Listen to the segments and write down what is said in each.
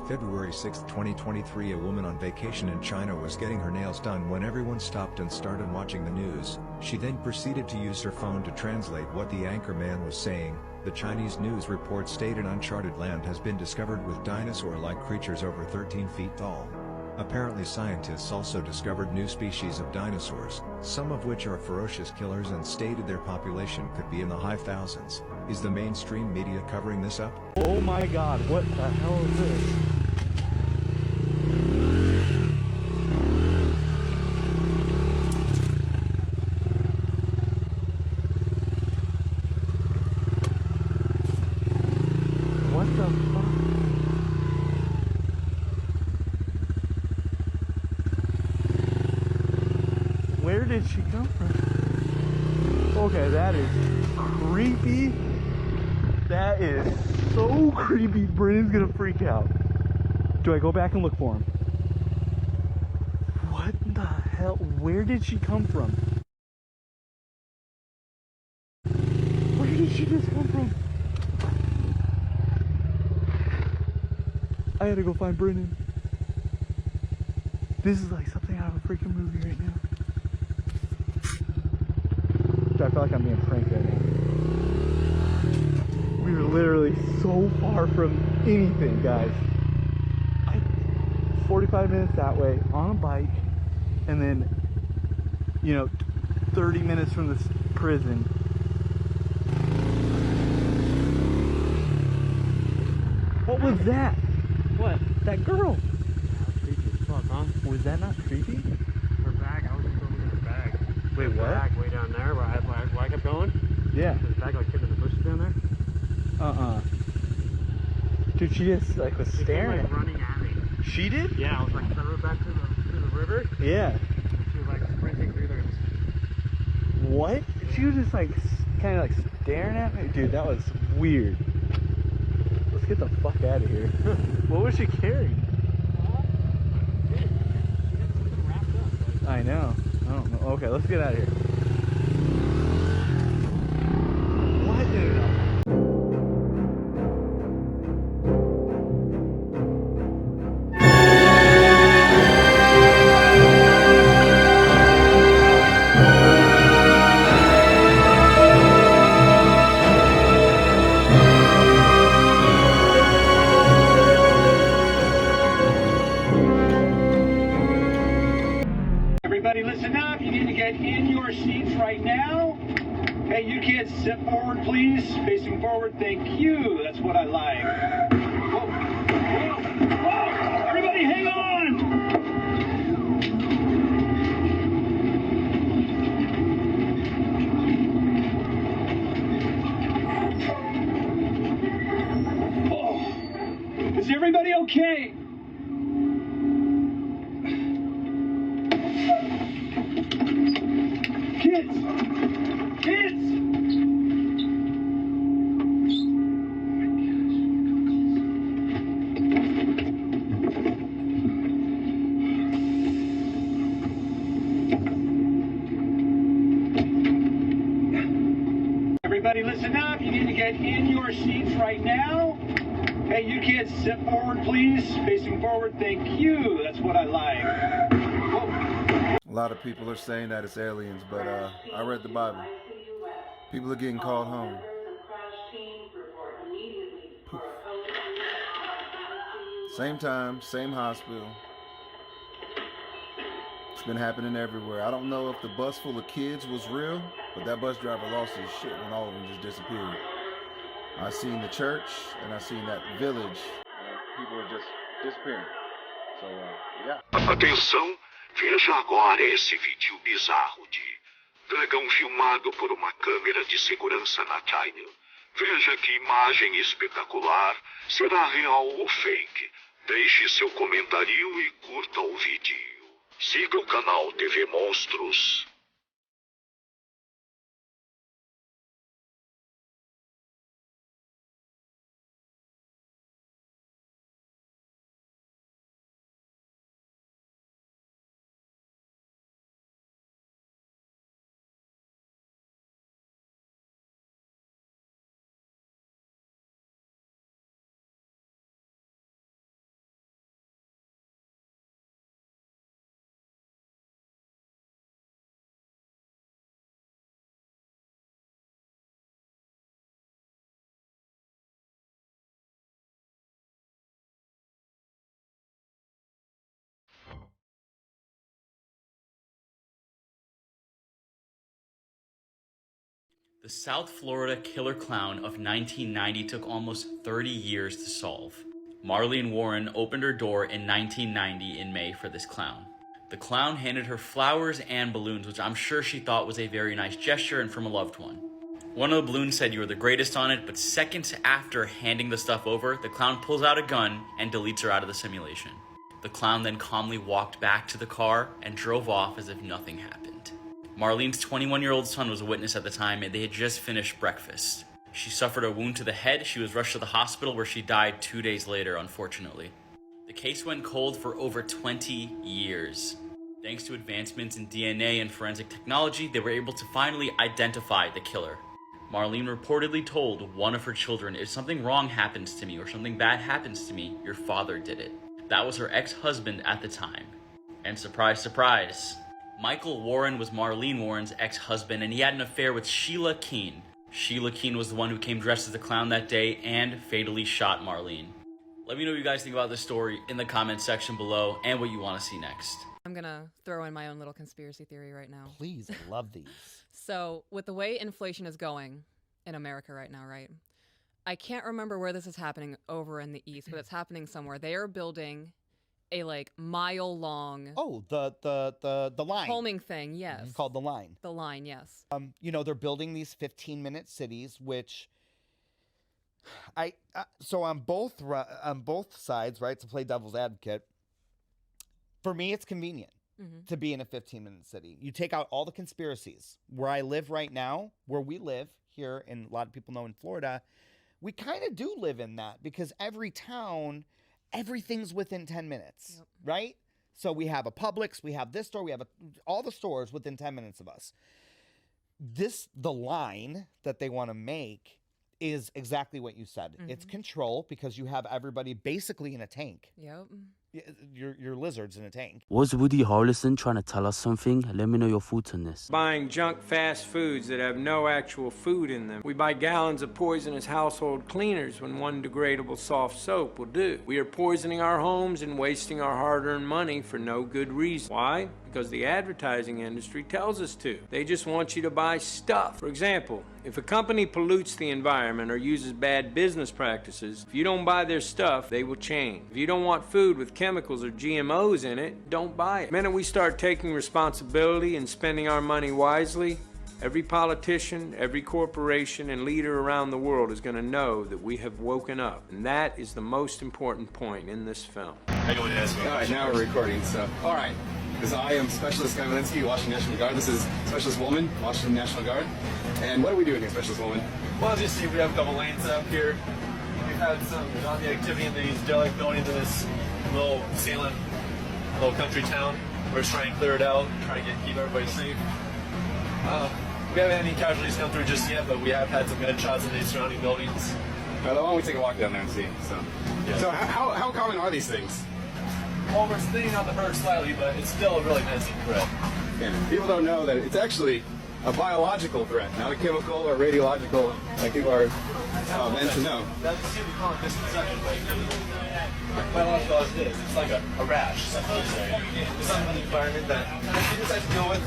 February 6, 2023, a woman on vacation in China was getting her nails done when everyone stopped and started watching the news. She then proceeded to use her phone to translate what the anchorman was saying. The Chinese news report stated uncharted land has been discovered with dinosaur-like creatures over 13 feet tall. Apparently scientists also discovered new species of dinosaurs, some of which are ferocious killers, and stated their population could be in the high thousands. Is the mainstream media covering this up? Oh my god, what the hell is this? What the fuck? Where did she come from? Okay, that is creepy. That is so creepy. Brandon's gonna freak out. Do I go back and look for him? What the hell? Where did she come from? Where did she just come from? I gotta go find Brendan. This is like something out of a freaking movie right now. I feel like I'm being pranked right now. We were literally so far from anything, guys. 45 minutes that way on a bike, and then, 30 minutes from this prison. What was that? What? That girl. That's creepy as fuck, huh? Was that not creepy? Her bag, I was just going to her bag. Wait, her what? Bag way down there where I kept going. Yeah. There's a bag like hidden in the bushes down there. Dude, she just was She staring. came, like, running at me. She did? Yeah, I was like, I rode back to the river. Yeah. And she was like sprinting through there. What? She was just like kind of like staring at me. Dude, that was weird. Let's get the fuck out of here. What was she carrying? Dude, she had something wrapped up. Like, I know. I don't know. Okay, let's get out of here. What in the... Everybody listen up, you need to get in your seats right now. Hey, you kids, step forward, please. Facing forward, thank you. That's what I like. Whoa, whoa, whoa! Everybody hang on! Oh, is everybody okay? Kids! Kids! Everybody listen up, you need to get in your seats right now. Hey, you kids, step forward, please. Facing forward, thank you. That's what I like. Whoa. A lot of people are saying that it's aliens, but I read the Bible. People are getting called home. Poof. Same time, same hospital. It's been happening everywhere. I don't know if the bus full of kids was real, but that bus driver lost his shit when all of them just disappeared. I seen the church, and I seen that village. People are just disappearing. So, yeah. Atenção, veja agora esse vídeo bizarro de dragão filmado por uma câmera de segurança na China. Veja que imagem espetacular. Será real ou fake? Deixe seu comentário e curta o vídeo. Siga o canal TV Monstros. The South Florida killer clown of 1990 took almost 30 years to solve. Marlene Warren opened her door in 1990 in May for this clown. The clown handed her flowers and balloons, which I'm sure she thought was a very nice gesture and from a loved one. One of the balloons said you were the greatest on it, but seconds after handing the stuff over, the clown pulls out a gun and deletes her out of the simulation. The clown then calmly walked back to the car and drove off as if nothing happened. Marlene's 21-year-old son was a witness at the time, and they had just finished breakfast. She suffered a wound to the head. She was rushed to the hospital where she died 2 days later, unfortunately. The case went cold for over 20 years. Thanks to advancements in DNA and forensic technology, they were able to finally identify the killer. Marlene reportedly told one of her children, if something wrong happens to me or something bad happens to me, your father did it. That was her ex-husband at the time. And surprise, surprise, Michael Warren was Marlene Warren's ex-husband, and he had an affair with Sheila Keene. Sheila Keene was the one who came dressed as a clown that day and fatally shot Marlene. Let me know what you guys think about this story in the comments section below and what you want to see next. I'm gonna throw in my own little conspiracy theory right now. Please, I love these. So, with the way inflation is going in America right now, right? I can't remember where this is happening over in the East, but it's happening somewhere. They are building a like mile-long The line. homing thing, yes. It's called the line. The line, yes. You know, they're building these 15-minute cities, which so on both sides, right, to play devil's advocate, for me it's convenient to be in a 15-minute city. You take out all the conspiracies. Where I live right now, where we live here, and a lot of people know in Florida, we kind of do live in that because every town, everything's within 10 minutes, right? So we have a Publix, we have this store, we have all the stores within 10 minutes of us. The line that they want to make is exactly what you said. It's control because you have everybody basically in a tank. Yep. Your lizards in a tank. Was Woody Harrelson trying to tell us something? Let me know your thoughts on this. Buying junk fast foods that have no actual food in them. We buy gallons of poisonous household cleaners when one degradable soft soap will do. We are poisoning our homes and wasting our hard-earned money for no good reason. Why? Because the advertising industry tells us to. They just want you to buy stuff. For example, if a company pollutes the environment or uses bad business practices, if you don't buy their stuff, they will change. If you don't want food with chemicals or GMOs in it, don't buy it. The minute we start taking responsibility and spending our money wisely, every politician, every corporation, and leader around the world is going to know that we have woken up. And that is the most important point in this film. All right, now we're recording, so. All right, because I am Specialist Guy Walensky, Washington National Guard. This is Specialist Woman, Washington National Guard. And what are we doing here, Specialist Woman? Well, as you see, we have a couple lanes up here. We've had some zombie activity in these derelict buildings in this little Salem, little country town. We're just trying to clear it out, trying to keep everybody safe. We haven't had any casualties come through just yet, but we have had some gunshots in these surrounding buildings. Why don't we take a walk down there and see? So how common are these things? Well, we're thinning on the herd slightly, but it's still a really menacing threat. Yeah, people don't know that it's actually a biological threat, not a chemical or radiological, like people are meant to know. That's what we call it misconception, but biological as it is, it's like a rash. It's something in the environment that you just have to deal with.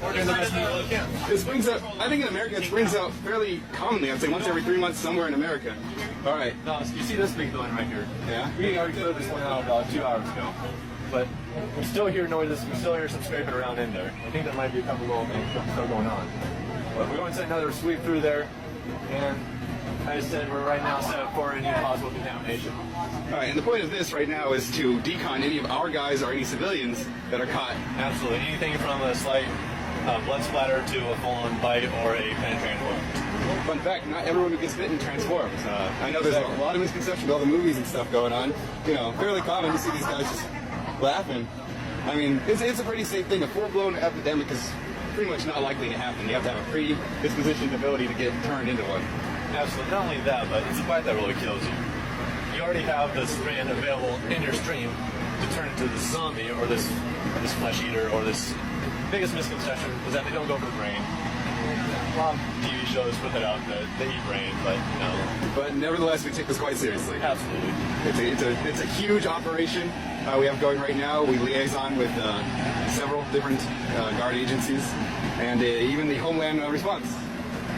We're doing the best we really can. It springs up, I think in America it springs out fairly commonly. I'd say once every 3 months somewhere in America. All right. No, so you see this big building right here? Yeah. We already cleared this one out about 2 hours ago. But we still hear noises, we still hear some scraping around in there. I think that might be a couple little things still going on. But we're going to take another sweep through there, and I just said we're right now set up for any possible contamination. All right, and the point of this right now is to decon any of our guys or any civilians that are caught. Absolutely. Anything from a slight blood splatter to a full-on bite or a penetrating wound. Fun fact, not everyone who gets bitten transforms. I know there's a lot of misconception with all the movies and stuff going on. You know, fairly common to see these guys just laughing. I mean, it's a pretty safe thing. A full-blown epidemic is pretty much not likely to happen. You have to have a predispositioned ability to get turned into one. Absolutely. Not only that, but it's a bite that really kills you. You already have the strand available in your stream to turn into this zombie or this flesh eater or this. Biggest misconception is that they don't go for the brain. A lot of TV shows put that out that they eat brain, but no. But nevertheless, we take this quite seriously. Absolutely. It's a huge operation we have going right now. We liaison with several different guard agencies and even the Homeland Response.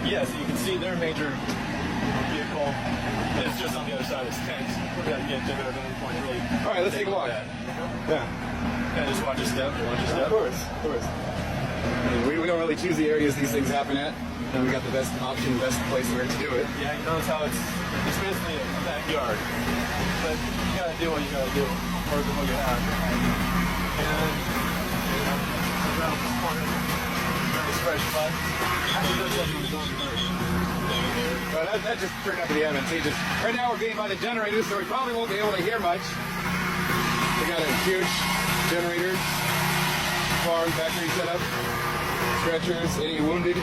Yeah, so you can see their major vehicle is just on the other side of this tent. We're going to get to there at any point, really. All right, let's take a walk. Yeah. Yeah, just watch a step. Watch a step. Of course, of course. I mean, we don't really choose the areas these things happen at, and we got the best option, best place where to do it. Yeah, you notice how it's basically a backyard, but you gotta do what you gotta do, or what you have. And around this corner, nice fresh mud. Well, that just turned out to be advantageous. Right now we're being by the generator, so we probably won't be able to hear much. We got a huge generator, farm, factory setup, stretchers, any wounded.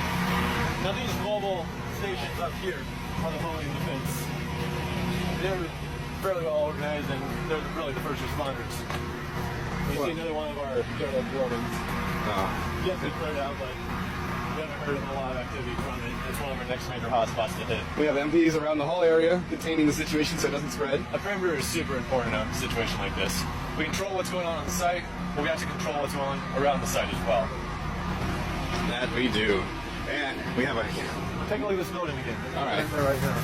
Now these mobile stations up here are the holding defense. They're fairly well organized, and they're really the first responders. We see another one of our derelict buildings. Yet to be cleared out, but we haven't heard of a lot of activity from it. It's one of our next major hotspots to hit. We have MPs around the whole area containing the situation so it doesn't spread. A perimeter is super important in a situation like this. We control what's going on the site, but we have to control what's going on around the site as well. That we do. And we have a... Take a look at this building again. All right. Right there right now.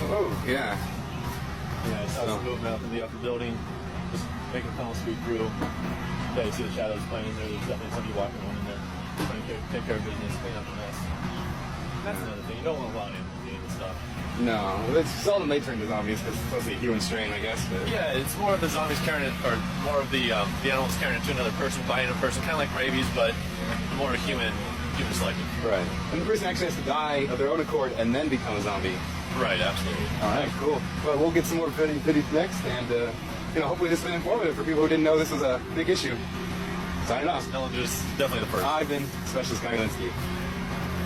Oh, yeah. Yeah, it's also movement up in the upper building. Just making a tunnel sweep through. Yeah, you see the shadows playing in there. There's definitely somebody walking around in there. Trying to take care of business, clean up the mess. That's another thing. You don't want a lot of empathy and stuff. No, it's seldom they turn to zombies because it's mostly a human strain, I guess. But... Yeah, it's more of the zombies carrying it, or more of the animals carrying it to another person, biting a person, kind of like rabies, but more human selective. Right. And the person actually has to die of their own accord and then become a zombie. Right, absolutely. All right, cool. Well, we'll get some more videos next, and hopefully this has been informative for people who didn't know this was a big issue. Signing off. Just definitely the first. I've been Specialist Guy Linsky.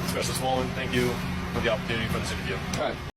Specialist Wolman, thank you for the opportunity for this interview. All right.